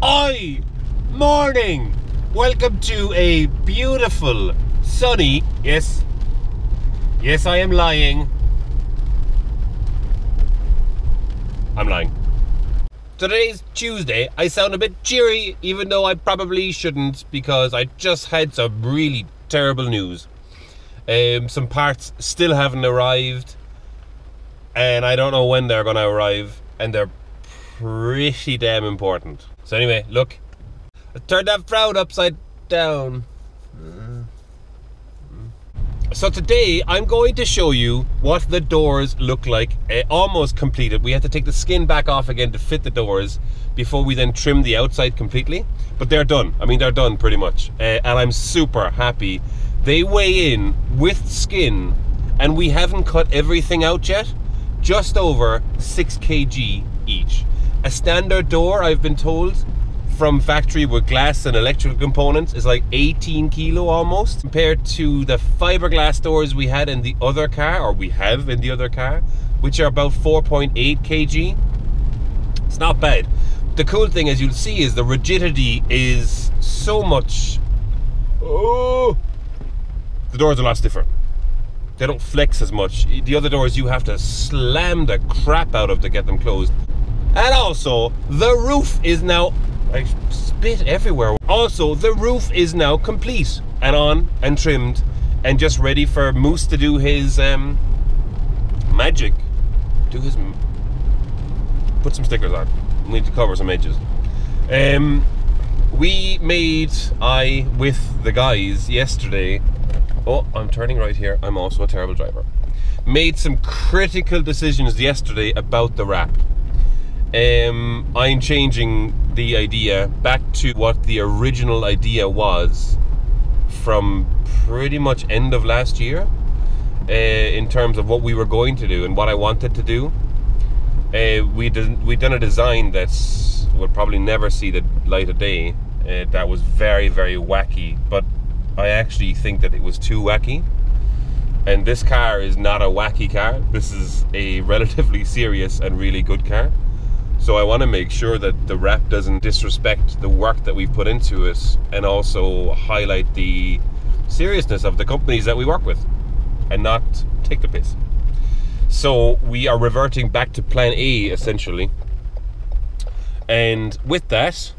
Oi! Morning! Welcome to a beautiful, sunny, yes, I am lying. I'm lying. Today's Tuesday. I sound a bit cheery, even though I probably shouldn't, because I just had some really terrible news. Some parts still haven't arrived, and I don't know when they're going to arrive, and they're pretty damn important. So anyway, look, I turned that frown upside down. So today I'm going to show you what the doors look like, almost completed. We had to take the skin back off again to fit the doors before we then trim the outside completely. But they're done. I mean, they're done pretty much. And I'm super happy. They weigh in with skin, and we haven't cut everything out yet. Just over 6 kg each. A standard door, I've been told, from factory with glass and electrical components is like 18 kilo almost, compared to the fiberglass doors we had in the other car, or we have in the other car, which are about 4.8 kg. It's not bad. The cool thing, as you'll see, is the rigidity is so much. Oh, the doors are a lot stiffer. They don't flex as much. The other doors you have to slam the crap out of to get them closed. And also, the roof is now, I spit everywhere. Also, the roof is now complete and on and trimmed and just ready for Moose to do his magic. Put some stickers on. We need to cover some edges. We made, with the guys yesterday, oh, I'm turning right here. I'm also a terrible driver. Made some critical decisions yesterday about the wrap. I'm changing the idea back to what the original idea was from pretty much end of last year, in terms of what we were going to do and what I wanted to do. We'd done a design that would probably never see the light of day. That was very, very wacky, but I actually think that it was too wacky. And this car is not a wacky car. This is a relatively serious and really good car. So I want to make sure that the wrap doesn't disrespect the work that we've put into it, and also highlight the seriousness of the companies that we work with and not take the piss. So we are reverting back to plan A, essentially. And with that,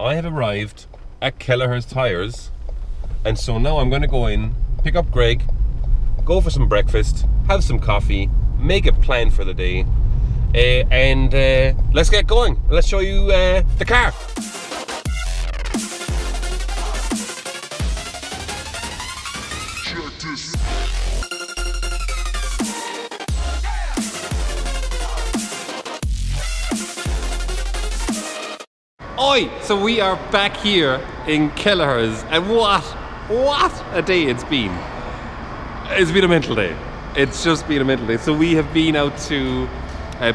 I have arrived at Kelleher's Tyres. And so now I'm going to go in, pick up Greg, go for some breakfast, have some coffee, make a plan for the day. And let's get going. Let's show you the car. Oi! So we are back here in Kelleher's, and what a day it's been. It's been a mental day. It's just been a mental day. So we have been out to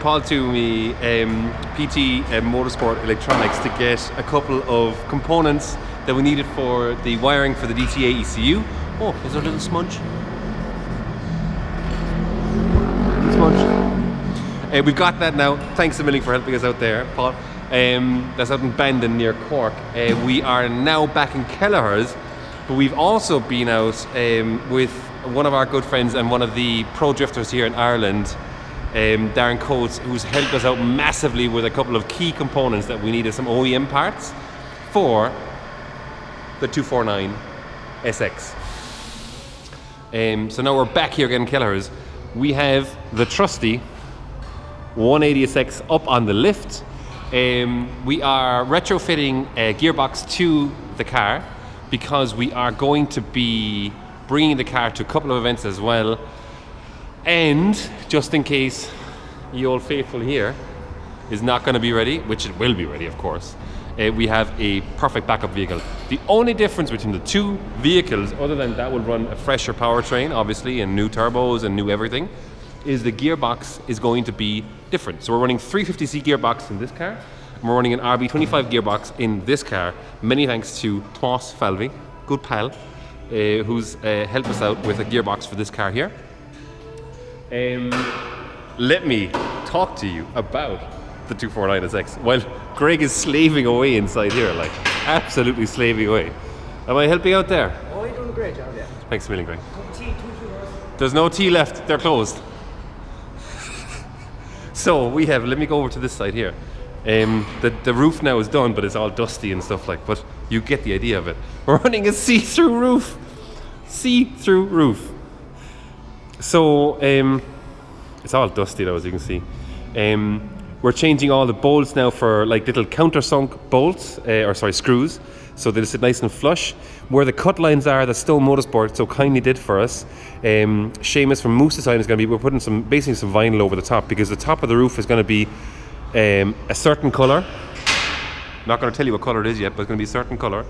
Paul Toomey, PT Motorsport Electronics, to get a couple of components that we needed for the wiring for the DTA ECU. Oh, is there a little smudge? Smudge. We've got that now. Thanks a million for helping us out there, Paul. That's out in Bandon near Cork. We are now back in Kelleher's, but we've also been out with one of our good friends and one of the pro drifters here in Ireland, Darren Coates, who's helped us out massively with a couple of key components that we needed, some OEM parts for the 249 SX. So now we're back here again in Kelleher's. We have the trusty 180 SX up on the lift. We are retrofitting a gearbox to the car because we are going to be bringing the car to a couple of events as well. And just in case the old faithful here is not going to be ready, which it will be ready of course, we have a perfect backup vehicle. The only difference between the two vehicles, other than that will run a fresher powertrain obviously and new turbos and new everything, is the gearbox is going to be different. So we're running 350C gearbox in this car, and we're running an RB25 gearbox in this car, many thanks to Tomas Falvey, good pal, who's helped us out with a gearbox for this car here. Let me talk to you about the 249SX. Well, Greg is slaving away inside here, like absolutely slaving away. Am I helping out there? Oh, you're doing a great job, yeah. Thanks a million, Greg. Tea. There's no tea left, they're closed. So we have, let me go over to this side here. The roof now is done, but it's all dusty and stuff like, but you get the idea of it. We're running a see-through roof. See-through roof. So, it's all dusty though, as you can see. We're changing all the bolts now for like little countersunk bolts, screws, so they sit nice and flush. Where the cut lines are that Stone Motorsport so kindly did for us, Seamus from Moose Design is going to be, we're putting basically some vinyl over the top, because the top of the roof is going to be a certain colour. Not going to tell you what colour it is yet, but it's going to be a certain colour,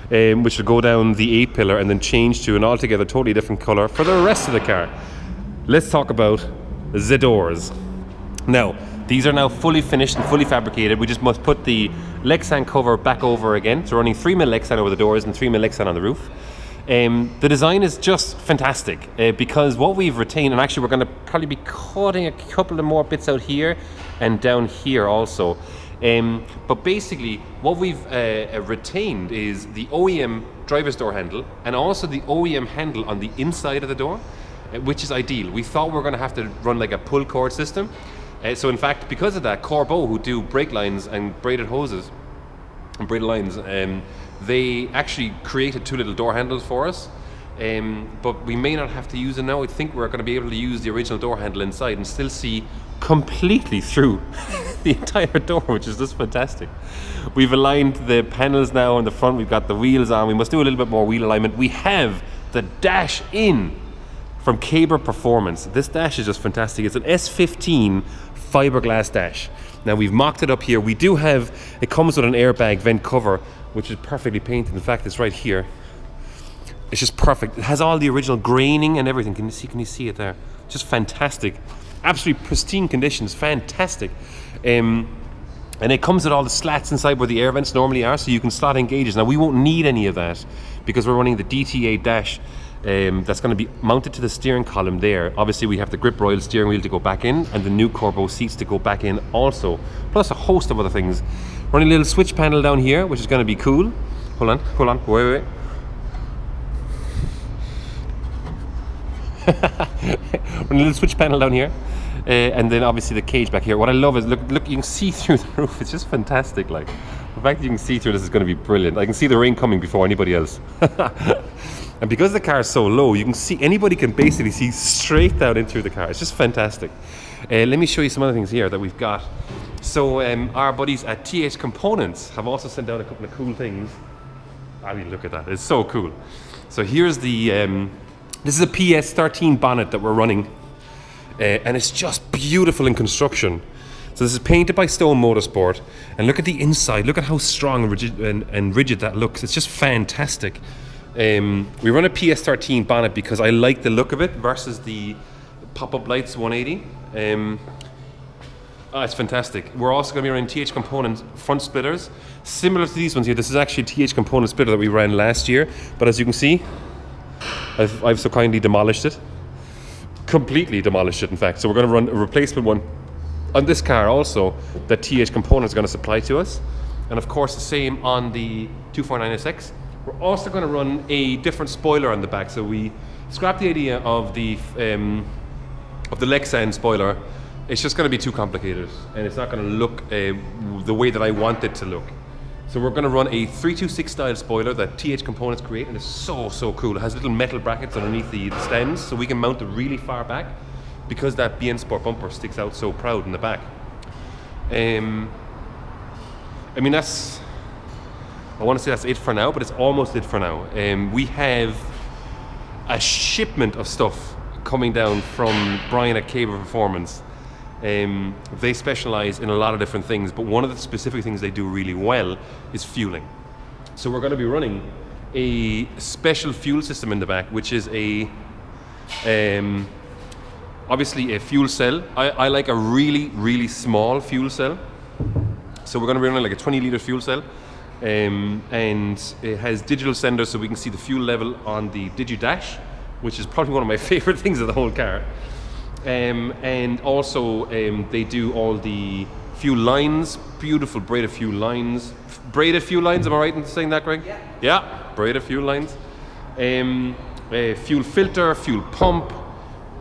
which will go down the A-pillar and then change to an altogether totally different colour for the rest of the car. Let's talk about the doors. Now, these are now fully finished and fully fabricated. We just must put the Lexan cover back over again. So we're running 3mm Lexan over the doors and 3mm Lexan on the roof. The design is just fantastic because what we've retained, and actually we're going to probably be cutting a couple of more bits out here and down here also. But basically what we've retained is the OEM driver's door handle and also the OEM handle on the inside of the door, which is ideal. We thought we were going to have to run like a pull cord system. So in fact, because of that, Corbeau, who do brake lines and braided hoses and braided lines, they actually created 2 little door handles for us. But we may not have to use it now. I think we're going to be able to use the original door handle inside and still see completely through the entire door, which is just fantastic. We've aligned the panels now in the front. We've got the wheels on. We must do a little bit more wheel alignment. We have the dash in from Caber Performance. This dash is just fantastic. It's an S15 fiberglass dash. Now we've mocked it up here. We do have, it comes with an airbag vent cover, which is perfectly painted. In fact, it's right here. It's just perfect. It has all the original graining and everything. Can you see it there? Just fantastic. Absolutely pristine conditions, fantastic. And it comes with all the slats inside where the air vents normally are, so you can slot in gauges. Now we won't need any of that because we're running the DTA dash. That's going to be mounted to the steering column there. Obviously we have the grip royal steering wheel to go back in and the new Corbeau seats to go back in also, plus a host of other things. Running a little switch panel down here, which is going to be cool. Hold on, wait. Running a little switch panel down here, and then obviously the cage back here. What I love is, look, you can see through the roof. It's just fantastic. Like, the fact that you can see through this is going to be brilliant. I can see the rain coming before anybody else. And because the car is so low, you can see, anybody can basically see straight down into the car. It's just fantastic. Let me show you some other things here that we've got. So our buddies at TH Components have also sent out a couple of cool things. I mean, look at that. It's so cool. So here's the, this is a PS13 bonnet that we're running. And it's just beautiful in construction. So this is painted by Stone Motorsport. And look at the inside. Look at how strong and rigid that looks. It's just fantastic. We run a PS13 bonnet because I like the look of it versus the pop-up lights 180. It's fantastic. We're also going to be running TH Components front splitters, similar to these ones here. This is actually a TH Component splitter that we ran last year, but as you can see, I've so kindly demolished it. Completely demolished it, in fact. So we're going to run a replacement one on this car also that TH Components are going to supply to us. And of course the same on the 249SX. We're also going to run a different spoiler on the back. So we scrapped the idea of the Lexan spoiler. It's just going to be too complicated and it's not going to look the way that I want it to look. So we're going to run a 326 style spoiler that TH Components create, and it's so cool. It has little metal brackets underneath the stems so we can mount it really far back because that BN Sport bumper sticks out so proud in the back. I mean, that's, I want to say that's it for now, but it's almost it for now. We have a shipment of stuff coming down from Brian at Caber Performance. They specialize in a lot of different things, but one of the specific things they do really well is fueling. So we're going to be running a special fuel system in the back, which is a obviously a fuel cell. I like a really small fuel cell. So we're going to be running like a 20-litre fuel cell. And it has digital senders so we can see the fuel level on the DigiDash, which is probably one of my favorite things of the whole car. And also they do all the few lines, beautiful braided few lines. Braided few lines, am I right in saying that, Greg? Yeah. Yeah, braided few lines. Fuel filter, fuel pump,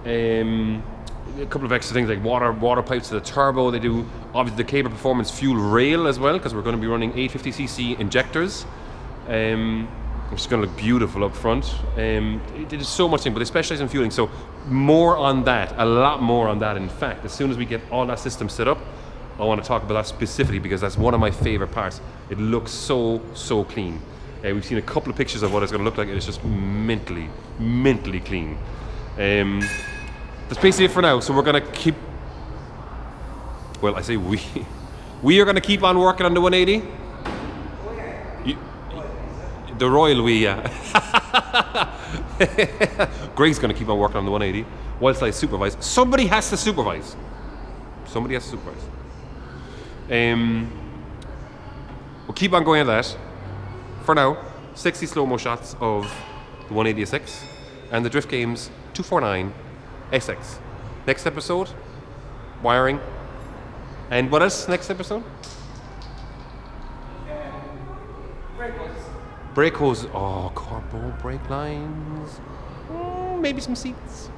a couple of extra things like water pipes to the turbo. They do obviously the Cable Performance fuel rail as well, because we're going to be running 850cc injectors, which is going to look beautiful up front. They do so much thing, but they specialize in fueling, so more on that, a lot more on that. In fact, as soon as we get all that system set up, I want to talk about that specifically, because that's one of my favorite parts. It looks so clean. We've seen a couple of pictures of what it's going to look like, and it's just mentally clean. That's basically it for now. So we're going to keep, well, I say we are going to keep on working on the 180. The royal we, yeah. Greg's going to keep on working on the 180 whilst I supervise. Somebody has to supervise. Somebody has to supervise. We'll keep on going at that. For now, 60 slow-mo shots of the 180 SX and the Drift Games 249 SX. Next episode, wiring. And what else next episode? Brake hose. Oh, cardboard brake lines. Maybe some seats.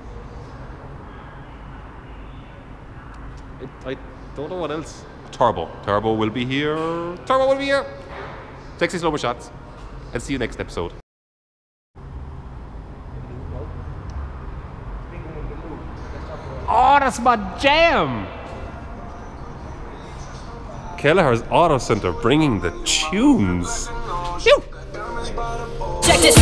I don't know what else. Turbo. Turbo will be here. Turbo will be here. 60 slow-mo shots. And see you next episode. Oh, that's my jam! Kelleher's Auto Center bringing the tunes. Check this.